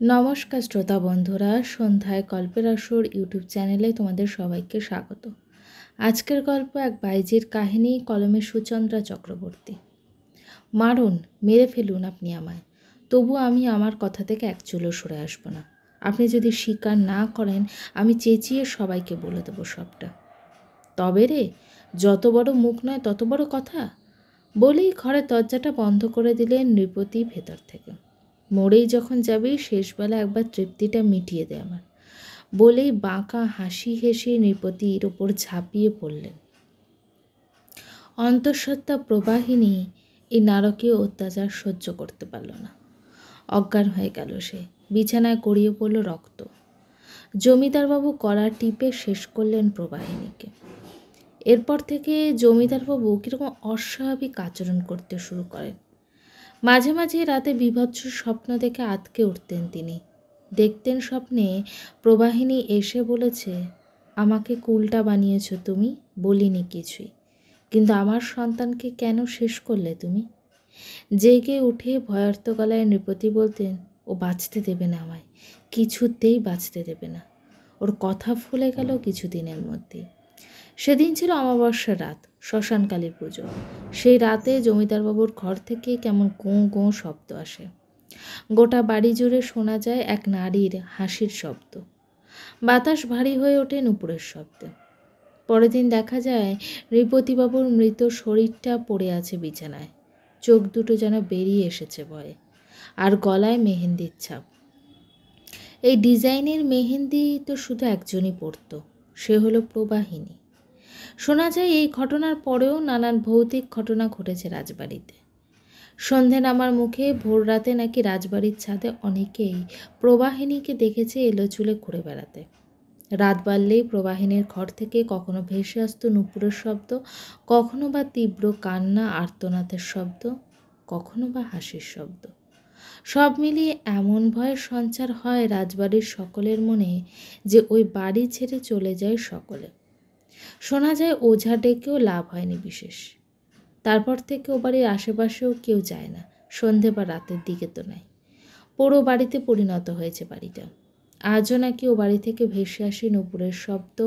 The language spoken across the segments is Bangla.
নমস্কার শ্রোতা বন্ধুরা, সন্ধ্যায় গল্পের আসর ইউটিউব চ্যানেলে তোমাদের সবাইকে স্বাগত। আজকের গল্প এক বাইজির কাহিনী, কলমে সুচন্দ্রা চক্রবর্তী। মারুন, মেরে ফেলুন আপনি আমায়, তবু আমি আমার কথা থেকে এক চুলো সরে আসবো না। আপনি যদি স্বীকার না করেন, আমি চেঁচিয়ে সবাইকে বলে দেবো সবটা। তবে রে, যত বড় মুখ নয় তত বড় কথা, বলেই ঘরের দরজাটা বন্ধ করে দিলেন নৃপতি ভেতর থেকে। মরেই যখন যাবি, শেষবেলা একবার তৃপ্তিটা মিটিয়ে দে আমার, বলেই বাঁকা হাসি হেসে নৃপতির ওপর ঝাঁপিয়ে পড়লেন। অন্তঃসত্ত্বা প্রবাহিনী এই নারকীয় অত্যাচার সহ্য করতে পারল না। অজ্ঞান হয়ে গেল সে, বিছানায় গড়িয়ে পড়ল রক্ত। জমিদারবাবু গলা টিপে শেষ করলেন প্রবাহিনীকে। এরপর থেকে জমিদারবাবু কীরকম অস্বাভাবিক আচরণ করতে শুরু করেন। মাঝে মাঝে রাতে বীভৎস স্বপ্ন দেখে আঁতকে উঠতেন তিনি। দেখতেন স্বপ্নে প্রবাহিনী এসে বলেছে, আমাকে কুলটা বানিয়েছ তুমি, বলিনি কিছুই, কিন্তু আমার সন্তানকে কেন শেষ করলে তুমি? জেগে উঠে ভয়ার্ত গলায় নৃপতি বলতেন, ও বাঁচতে দেবে না আমায়, কিছুতেই বাঁচতে দেবে না। ওর কথা ফুলে গেল কিছুদিনের মধ্যেই। সেদিন ছিল অমাবস্যার রাত, শ্মশানকালীর পুজো। সেই রাতে জমিদারবাবুর ঘর থেকে কেমন গোঁ গোঁ শব্দ আসে। গোটা বাড়ি জুড়ে শোনা যায় এক নারীর হাসির শব্দ। বাতাস ভারী হয়ে ওঠে নূপুরের শব্দে। পরের দিন দেখা যায় নৃপতিবাবুর মৃত শরীরটা পড়ে আছে বিছানায়। চোখ দুটো যেন বেরিয়ে এসেছে ভয়ে, আর গলায় মেহেন্দির ছাপ। এই ডিজাইনের মেহেন্দি তো শুধু একজনই পরত, সে হলো প্রবাহিনী। শোনা যায় এই ঘটনার পরেও নানান ভৌতিক ঘটনা ঘটেছে রাজবাড়িতে। সন্ধে নামার মুখে ভোর রাতে নাকি রাজবাড়ির ছাদে অনেকেই প্রবাহিনীকে দেখেছে এলোচুলে ঘুরে বেড়াতে। রাত বাড়লেই প্রবাহিনীর ঘর থেকে কখনো ভেসে আসতো নূপুরের শব্দ, কখনো বা তীব্র কান্না আর্তনাদের শব্দ, কখনো বা হাসির শব্দ। সব মিলিয়ে এমন ভয়ের সঞ্চার হয় রাজবাড়ির সকলের মনে যে ওই বাড়ি ছেড়ে চলে যায় সকলে। শোনা যায় ওঝা ডেকেও লাভ হয়নি বিশেষ। তারপর থেকে ও বাড়ির আশেপাশেও কেউ যায় না, সন্ধে বা রাতের দিকে তো নাই। পুরো বাড়িতে পরিণত হয়েছে বাড়িটা। আজও নাকি ও বাড়ি থেকে ভেসে আসে নূপুরের শব্দ,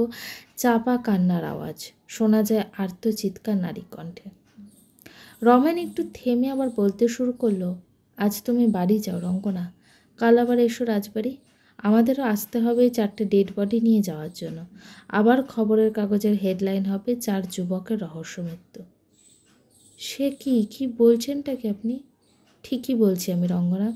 চাপা কান্নার আওয়াজ, শোনা যায় আর্ত চিৎকার নারী কণ্ঠে। রমেন একটু থেমে আবার বলতে শুরু করলো, আজ তুমি বাড়ি যাও রঙ্গনা, কাল আবার এসো রাজবাড়ি। আমাদেরও আসতে হবে 4টে ডেড বডি নিয়ে যাওয়ার জন্য। আবার খবরের কাগজের হেডলাইন হবে 4 যুবকের রহস্য মৃত্যু। সে কি বলছেনটা কি আপনি? ঠিকই বলছি আমি রঙ্গনা।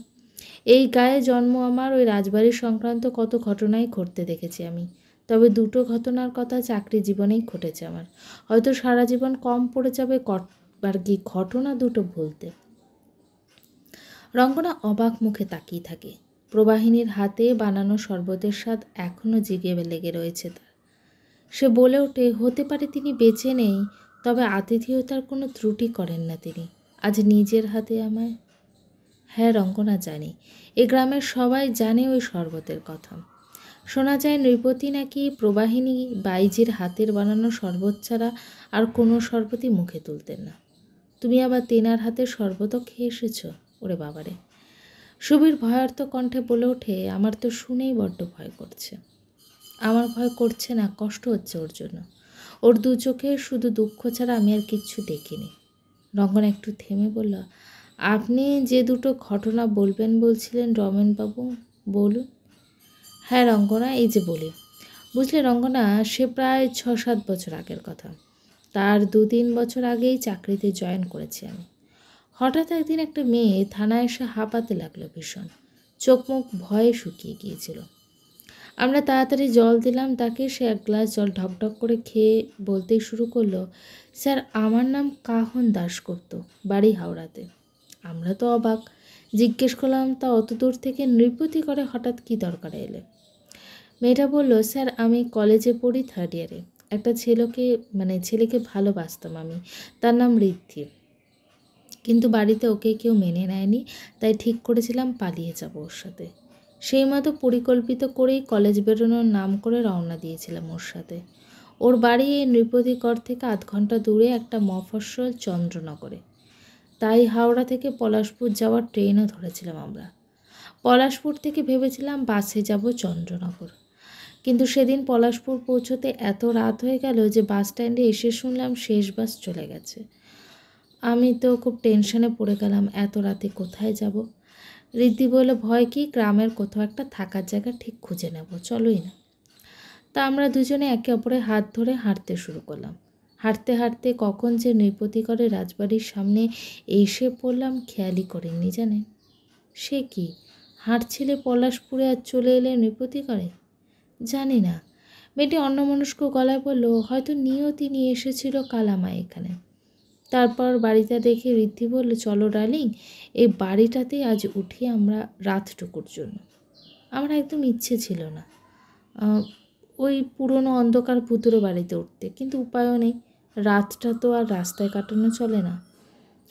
এই গায়ে জন্ম আমার, ওই রাজবাড়ির সংক্রান্ত কত ঘটনাই ঘটতে দেখেছি আমি। তবে 2টো ঘটনার কথা চাকরি জীবনেই ঘটেছে আমার। হয়তো সারা জীবন কম পড়ে যাবে আর কি ঘটনা 2টো বলতে। রঙ্গনা অবাক মুখে তাকিয়ে থাকে। প্রবাহিনীর হাতে বানানো শরবতের স্বাদ এখনও জিগে লেগে রয়েছে তার। সে বলে ওঠে, হতে পারে তিনি বেঁচে নেই, তবে আতিথেয়তার কোনো ত্রুটি করেন না তিনি। আজ নিজের হাতে আমায়। হ্যাঁ রঙ্গনা, জানি। এ গ্রামের সবাই জানে ওই শরবতের কথা। শোনা যায় নৃপতি নাকি প্রবাহিনী বাইজির হাতের বানানো শরবত ছাড়া আর কোনো শরবতই মুখে তুলতেন না। তুমি আবার তেনার হাতের শরবতও খেয়ে এসেছ? ওরে বাবারে! সুবীর ভয়ার্ত কণ্ঠে বলে ওঠে, আমার তো শুনেই বড্ড ভয় করছে। আমার ভয় করছে না, কষ্ট হচ্ছে ওর জন্য। ওর 2 চোখে শুধু দুঃখ ছাড়া আমি আর কিচ্ছু দেখিনি। রঙ্গনা একটু থেমে বলল, আপনি যে 2টো ঘটনা বলবেন বলছিলেন রমেনবাবু, বলুন। হ্যাঁ রঙ্গনা, এই যে বলি। বুঝলে রঙ্গনা, সে প্রায় 6-7 বছর আগের কথা। তার 2-3 বছর আগেই চাকরিতে জয়েন করেছি আমি। হঠাৎ একদিন একটা মেয়ে থানায় এসে হাঁপাতে লাগলো ভীষণ। চোখ মুখ ভয়ে শুকিয়ে গিয়েছিল। আমরা তাড়াতাড়ি জল দিলাম তাকে। সে 1 গ্লাস জল ঢকঢক করে খেয়ে বলতেই শুরু করলো, স্যার আমার নাম কাহন দাশগুপ্ত, বাড়ি হাওড়াতে। আমরা তো অবাক, জিজ্ঞেস করলাম তা অত দূর থেকে নৃপতি করে হঠাৎ কী দরকারে এলে? মেয়েটা বলল, স্যার আমি কলেজে পড়ি 3rd ইয়ারে। একটা ছেলেকে ভালোবাসতাম আমি, তার নাম ঋদ্ধি। কিন্তু বাড়িতে ওকে কেউ মেনে নেয়নি, তাই ঠিক করেছিলাম পালিয়ে যাব ওর সাথে। সেই মতো পরিকল্পিত করেই কলেজ বেরোনোর নাম করে রওনা দিয়েছিলাম ওর সাথে। ওর বাড়ি এই নৃপতিগড় থেকে 8 ঘন্টা দূরে একটা মফস্বল চন্দ্রনগরে। তাই হাওড়া থেকে পলাশপুর যাওয়ার ট্রেনও ধরেছিলাম আমরা। পলাশপুর থেকে ভেবেছিলাম বাসে যাব চন্দ্রনগর, কিন্তু সেদিন পলাশপুর পৌঁছতে এত রাত হয়ে গেল যে বাস স্ট্যান্ডে এসে শুনলাম শেষ বাস চলে গেছে। আমি তো খুব টেনশনে পড়ে গেলাম, এত রাতে কোথায় যাব। ঋদ্ধি বলল, ভয় কি, গ্রামের কোথাও একটা থাকার জায়গা ঠিক খুঁজে নেব, চলোই না। তা আমরা দুজনে একে অপরের হাত ধরে হাঁটতে শুরু করলাম। হাঁটতে হাঁটতে কখন যে নৃপতিকরের রাজবাড়ির সামনে এসে পড়লাম খেয়ালই করেননি, জানেন। সে কি, হাঁটছিলে পলাশপুরে আর চলে এলে নৃপতিকরে? জানি না। মেয়েটি অন্যমনস্ক গলায় বলল, হয়তো নিয়তি নিয়ে এসেছিল কাল আমায় এখানে। তারপর বাড়িটা দেখে ঋদ্ধি বলল, চলো ডার্লিং, এই বাড়িটাতেই আজ উঠি আমরা রাতটুকুর জন্য। আমার একদম ইচ্ছে ছিল না ওই পুরনো অন্ধকার ভুতুড়ে বাড়িতে উঠতে, কিন্তু উপায়ও নেই, রাতটা তো আর রাস্তায় কাটানো চলে না।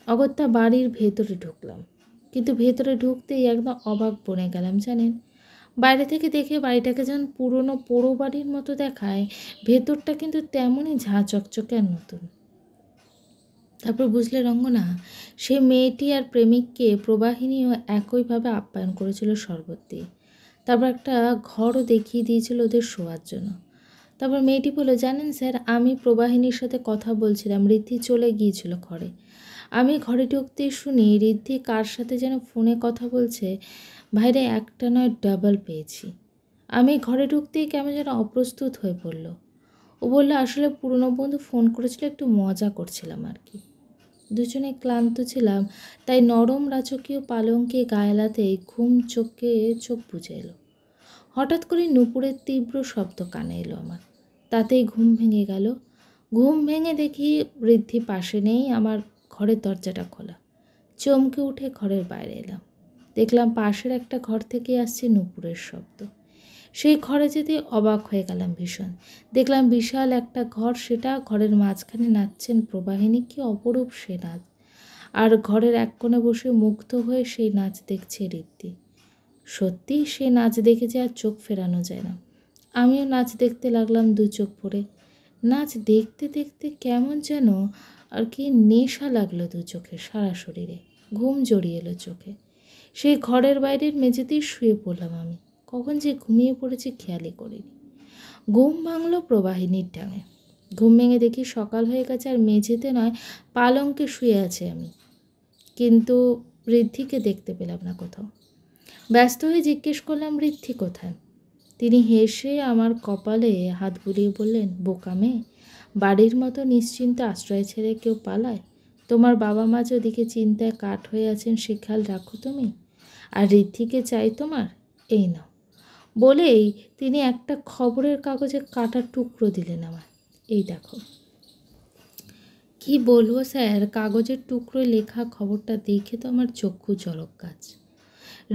অগত্যা বাড়ির ভেতরে ঢুকলাম, কিন্তু ভেতরে ঢুকতেই একদম অবাক বনে গেলাম, জানেন। বাইরে থেকে দেখে বাড়িটাকে যেন পুরনো পোড়ো বাড়ির মতো দেখায়, ভেতরটা কিন্তু তেমনই ঝাঁ চকচকে আর নতুন। তারপর বুঝলে রঙ্গনা, সে মেয়েটি আর প্রেমিককে প্রবাহিনীও একইভাবে আপ্যায়ন করেছিল শরবত দিয়ে। তারপর একটা ঘরও দেখিয়ে দিয়েছিল ওদের শোয়ার জন্য। তারপর মেয়েটি বলল, জানেন স্যার, আমি প্রবাহিনীর সাথে কথা বলছিলাম, ঋদ্ধি চলে গিয়েছিল ঘরে। আমি ঘরে ঢুকতেই শুনি ঋদ্ধি কার সাথে যেন ফোনে কথা বলছে। ভাইরে, একটা নয় ডাবল পেয়েছি। আমি ঘরে ঢুকতেই কেমন যেন অপ্রস্তুত হয়ে পড়ল। ও বলল, আসলে পুরনো বন্ধু ফোন করেছিল, একটু মজা করছিলাম আর কি। দুজনে ক্লান্ত ছিলাম, তাই নরম রাজকীয় পালঙ্কে গায়েলাতেই ঘুম চোখে চোখ বুজে এলো। হঠাৎ করে নুপুরের তীব্র শব্দ কানে এলো আমার, তাতেই ঘুম ভেঙে গেল। ঘুম ভেঙে দেখি ঋদ্ধি পাশে নেই, আমার ঘরের দরজাটা খোলা। চমকে উঠে ঘরের বাইরে এলাম, দেখলাম পাশের একটা ঘর থেকে আসছে নুপুরের শব্দ। সেই ঘরে যেতে অবাক হয়ে গেলাম ভীষণ। দেখলাম বিশাল একটা ঘর, সেটা ঘরের মাঝখানে নাচছেন প্রবাহিনী, কি অপরূপ সে নাচ। আর ঘরের এক কোণে বসে মুগ্ধ হয়ে সেই নাচ দেখছে ঋদ্ধি। সত্যি সে নাচ দেখে যে আর চোখ ফেরানো যায় না। আমিও নাচ দেখতে লাগলাম দু চোখ ভরে। নাচ দেখতে দেখতে কেমন যেন আর কি নেশা লাগলো দু চোখে, সারা শরীরে ঘুম জড়িয়ে এলো চোখে। সেই ঘরের বাইরের মেঝেতেই শুয়ে পড়লাম আমি। কখন যে ঘুমিয়ে পড়েছি খেয়ালই করিনি। ঘুম ভাঙল প্রবাহিনীর ডাঙে। ঘুম ভেঙে দেখি সকাল হয়ে গেছে, আর মেঝেতে নয় পালঙ্কে শুয়ে আছে আমি, কিন্তু ঋদ্ধিকে দেখতে পেলাম না কোথাও। ব্যস্ত হয়ে জিজ্ঞেস করলাম, ঋদ্ধি কোথায়? তিনি হেসে আমার কপালে হাত বুলিয়ে বললেন, বোকা মেয়ে, বাড়ির মতো নিশ্চিন্ত আশ্রয় ছেড়ে কেউ পালায়? তোমার বাবা মা যে ওদিকে চিন্তায় কাঠ হয়ে আছেন, সে খেয়াল রাখো তুমি। আর ঋদ্ধিকে চাই তোমার, এই নাও। বলেই তিনি একটা খবরের কাগজে কাটা টুকরো দিলেন আমার। এই দেখো। কি বলবো স্যার, কাগজের টুকরোয় লেখা খবরটা দেখে তো আমার চক্ষু ঝলক গাছ।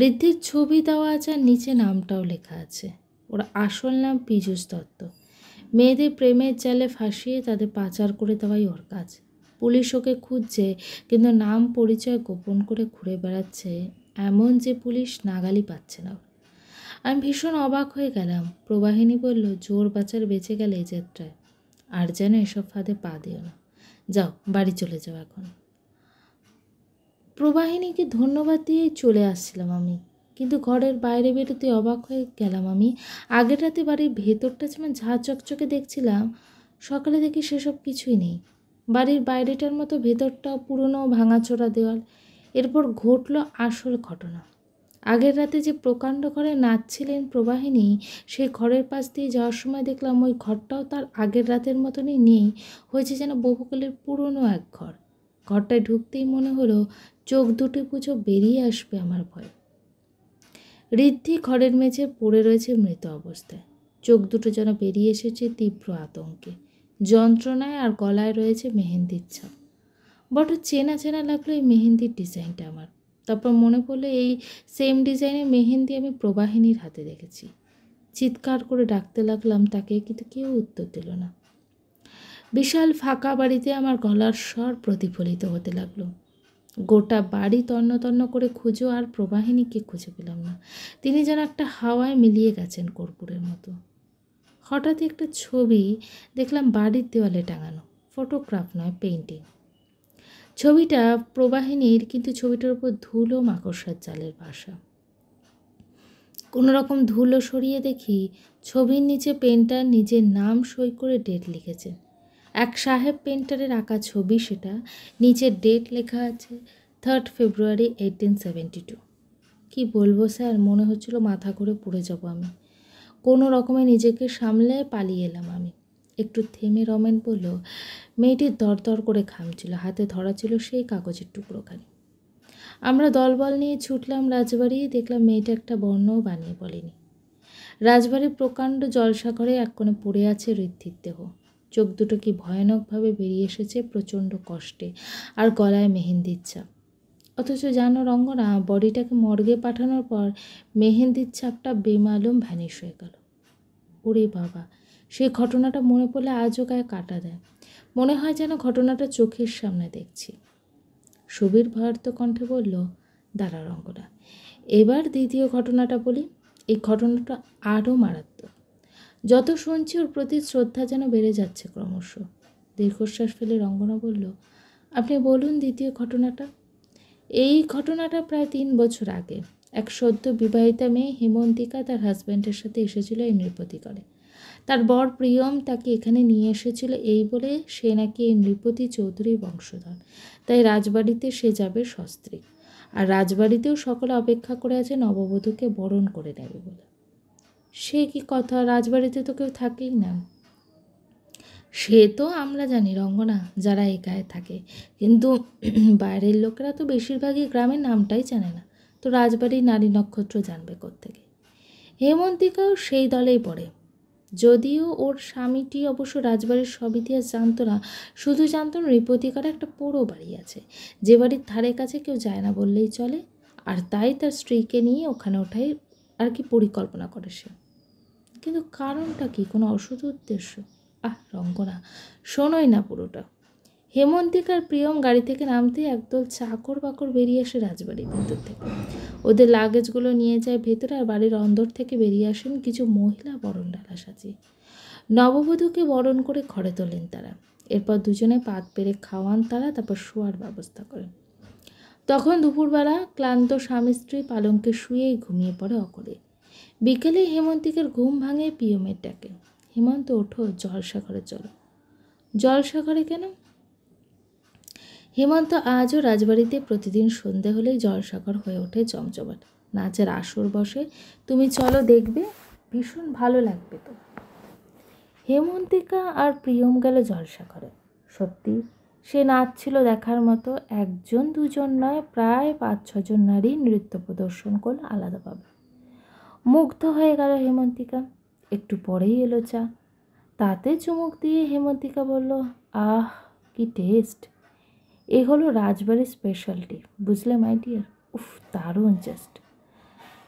ঋদ্ধির ছবি দেওয়া আছে আর নিচে নামটাও লেখা আছে। ওর আসল নাম পীযূষ দত্ত। মেয়েদের প্রেমের জালে ফাঁসিয়ে তাদের পাচার করে দেওয়াই ওর কাজ। পুলিশ ওকে খুঁজছে, কিন্তু নাম পরিচয় গোপন করে ঘুরে বেড়াচ্ছে, এমন যে পুলিশ নাগালই পাচ্ছে না। আমি ভীষণ অবাক হয়ে গেলাম। প্রবাহিনী বলল, জোর বাচার বেঁচে গেলে এই যাত্রায়, আর যেন এসব ফাঁদে পা দিও না। যাও, বাড়ি চলে যাও এখন। প্রবাহিনীকে ধন্যবাদ দিয়েই চলে আসছিলাম আমি, কিন্তু ঘরের বাইরে বেরোতে অবাক হয়ে গেলাম আমি। আগের রাতে বাড়ির ভেতরটা যেমন ঝাঁ চকচকে দেখছিলাম, সকালে দেখি সেসব কিছুই নেই। বাড়ির বাইরেটার মতো ভেতরটাও পুরনো ভাঙাচোরা দেওয়াল। এরপর ঘটল আসল ঘটনা। আগের রাতে যে প্রকাণ্ড ঘরে নাচছিলেন প্রবাহিনী, সেই ঘরের পাশ দিয়ে যাওয়ার সময় দেখলাম ওই ঘরটাও তার আগের রাতের মতনই নেই, হয়েছে যেন বহুকালের পুরনো এক ঘর। ঘরটায় ঢুকতেই মনে হলো চোখ দুটো পুজো বেরিয়ে আসবে আমার ভয়। ঋদ্ধি ঘরের মেঝে পড়ে রয়েছে মৃত অবস্থায়, চোখ দুটো যেন বেরিয়ে এসেছে তীব্র আতঙ্কে, যন্ত্রণায়, আর গলায় রয়েছে মেহেন্দির ছাপ। বড় চেনা চেনা লাগলো এই মেহেন্দির ডিজাইনটা আমার। তারপর মনে পড়লো এই সেম ডিজাইনের মেহেন্দি আমি প্রবাহিনীর হাতে দেখেছি। চিৎকার করে ডাকতে লাগলাম তাকে, কিন্তু কেউ উত্তর দিল না। বিশাল ফাঁকা বাড়িতে আমার গলার স্বর প্রতিফলিত হতে লাগলো। গোটা বাড়ি তন্ন তন্ন করে খুঁজো, আর প্রবাহিনীকে খুঁজে পেলাম না। তিনি যেন একটা হাওয়ায় মিলিয়ে গেছেন কর্পূরের মতো। হঠাৎ একটা ছবি দেখলাম বাড়ির দেওয়ালে টাঙানো, ফটোগ্রাফ নয়, পেইন্টিং। ছবিটা প্রবাহিনীর, কিন্তু ছবিটার উপর ধুলো মাকড়সার জালের ভাষা। কোনো রকম ধুলো সরিয়ে দেখি ছবির নিচে পেন্টার নিজের নাম সই করে ডেট লিখেছেন। এক সাহেব পেন্টারের আঁকা ছবি সেটা, নিচে ডেট লেখা আছে 3 ফেব্রুয়ারি 1872। কি বলবো স্যার, মনে হচ্ছিল মাথা করে পড়ে যাব আমি। কোনো রকমে নিজেকে সামলে পালিয়ে এলাম আমি। একটু থেমে রমেন বলল, মেয়েটি দরদর করে ঘামছিল, হাতে ধরা ছিল সেই কাগজের টুকরোখানি। আমরা দলবল নিয়ে ছুটলাম রাজবাড়ি, দেখলাম মেয়েটা একটা বর্ণও বানিয়ে বলেনি। রাজবাড়ির প্রকাণ্ড জলসাঘরে এক কোণে পড়ে আছে ঋদ্ধির দেহ। চোখ দুটো কি ভয়ানকভাবে বেরিয়ে এসেছে প্রচণ্ড কষ্টে, আর গলায় মেহেন্দির ছাপ। অথচ জানো রঙ্গনা, বডিটাকে মর্গে পাঠানোর পর মেহেন্দির ছাপটা বেমালুম ভ্যানিশ হয়ে গেল। ওরে বাবা, সেই ঘটনাটা মনে পড়লে আজও গায়ে কাটা দেয়। মনে হয় যেন ঘটনাটা চোখের সামনে দেখছি। সুবীর ভয়ার্ত কণ্ঠে বলল, দাঁড়া রঙ্গনা, এবার দ্বিতীয় ঘটনাটা বলি। এই ঘটনাটা আরও মারাত্মক। যত শুনছি ওর প্রতি শ্রদ্ধা যেন বেড়ে যাচ্ছে ক্রমশ। দীর্ঘশ্বাস ফেলে রঙ্গনা বলল, আপনি বলুন দ্বিতীয় ঘটনাটা। এই ঘটনাটা প্রায় 3 বছর আগে। এক সদ্য বিবাহিতা মেয়ে হেমন্তিকা তার হাজব্যান্ডের সাথে এসেছিল এই নৃপতি করে। তার বর প্রিয়ম তাকে এখানে নিয়ে এসেছিল এই বলে সে নাকি এই নৃপতি চৌধুরীর বংশধর, তাই রাজবাড়িতে সে যাবে সস্ত্রীক। আর রাজবাড়িতেও সকলে অপেক্ষা করে আছে নববধূকে বরণ করে নেবে বলে। সে কি কথা, রাজবাড়িতে তো কেউ থাকেই না। সে তো আমরা জানি রঙ্গনা, যারা এই গায়ে থাকে, কিন্তু বাইরের লোকেরা তো বেশিরভাগই গ্রামের নামটাই জানে না, তো রাজবাড়ির নারী নক্ষত্র জানবে কোত্থেকে। হেমন্তিকাও সেই দলেই পড়ে, যদিও ওর স্বামীটি অবশ্য রাজবাড়ির সব ইতিহাস জানতো না, শুধু জানতো নৃপতিকার একটা পোড়ো বাড়ি আছে, যে বাড়ির ধারে কাছে কেউ যায় না বললেই চলে, আর তাই তার স্ত্রীকে নিয়ে ওখানে ওঠাই আর কি পরিকল্পনা করে সে। কিন্তু কারণটা কি, কোনো অসৎ উদ্দেশ্য? রঙ্গনা, শোনোই না পুরোটা। হেমন্তিকার প্রিয়ম গাড়ি থেকে নামতেই একদল চাকর বাকর বেরিয়ে আসে রাজবাড়ির ভেতর থেকে। ওদের লাগেজগুলো নিয়ে যায় ভেতরে, আর বাড়ির অন্দর থেকে বেরিয়ে আসেন কিছু মহিলা বরণ ডালা সাজিয়ে। নববধূকে বরণ করে ঘরে তোলেন তারা। এরপর দুজনে পাত পেরে খাওয়ান তারা, তারপর শোয়ার ব্যবস্থা করেন। তখন দুপুরবেলা ক্লান্ত স্বামী স্ত্রী পালঙ্কে শুয়েই ঘুমিয়ে পড়ে অকলে। বিকেলে হেমন্তিকার ঘুম ভাঙে প্রিয়মের ডাকে, হেমন্ত ওঠো, জলসাঘরে চলো। জলসাঘরে কেন? হেমন্ত আজও রাজবাড়িতে প্রতিদিন সন্ধে হলেই জলসাঘর হয়ে ওঠে জমজমাট, নাচের আসর বসে, তুমি চলো দেখবে, ভীষণ ভালো লাগবে তো। হেমন্তিকা আর প্রিয়ম গেল জলসাঘরে। সত্যি সে নাচ ছিল দেখার মতো। 1 জন 2 জন নয়, প্রায় 5-6 জন নারী নৃত্য প্রদর্শন করল আলাদাভাবে। মুগ্ধ হয়ে গেল হেমন্তিকা। একটু পরেই এলো চা, তাতে চুমুক দিয়ে হেমন্তিকা বলল, আহ কি টেস্ট! এ হলো রাজবাড়ির স্পেশালিটি, বুঝলে মাই ডিয়ার। উফ, দারুণ জাস্ট।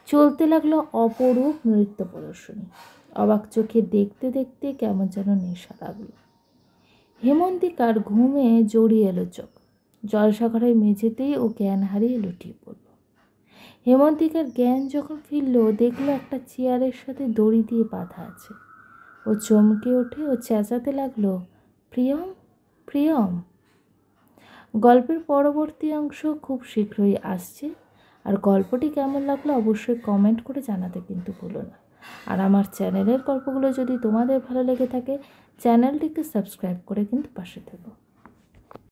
চলতে লাগলো অপরূপ নৃত্য প্রদর্শনী। অবাক চোখে দেখতে দেখতে কেমন যেন নেশা লাগলো। হেমন্তিকার ঘুমে জড়িয়ে এলো চোখ। জলসাঘরের মেঝেতেই ও জ্ঞান হারিয়ে লুটিয়ে পড়ল। হেমন্তিকার জ্ঞান যখন ফিরল, দেখলো একটা চেয়ারের সাথে দড়ি দিয়ে বাঁধা আছে। ও চমকে ওঠে, ও চেঁচাতে লাগলো, প্রিয়ম, প্রিয়ম। গল্পের পরবর্তী অংশ খুব শীঘ্রই আসছে, আর গল্পটি কেমন লাগলো অবশ্যই কমেন্ট করে জানাতে কিন্তু ভুলো না। আর আমার চ্যানেলের গল্পগুলো যদি তোমাদের ভালো লেগে থাকে, চ্যানেলটিকে সাবস্ক্রাইব করে কিন্তু পাশে থেকো।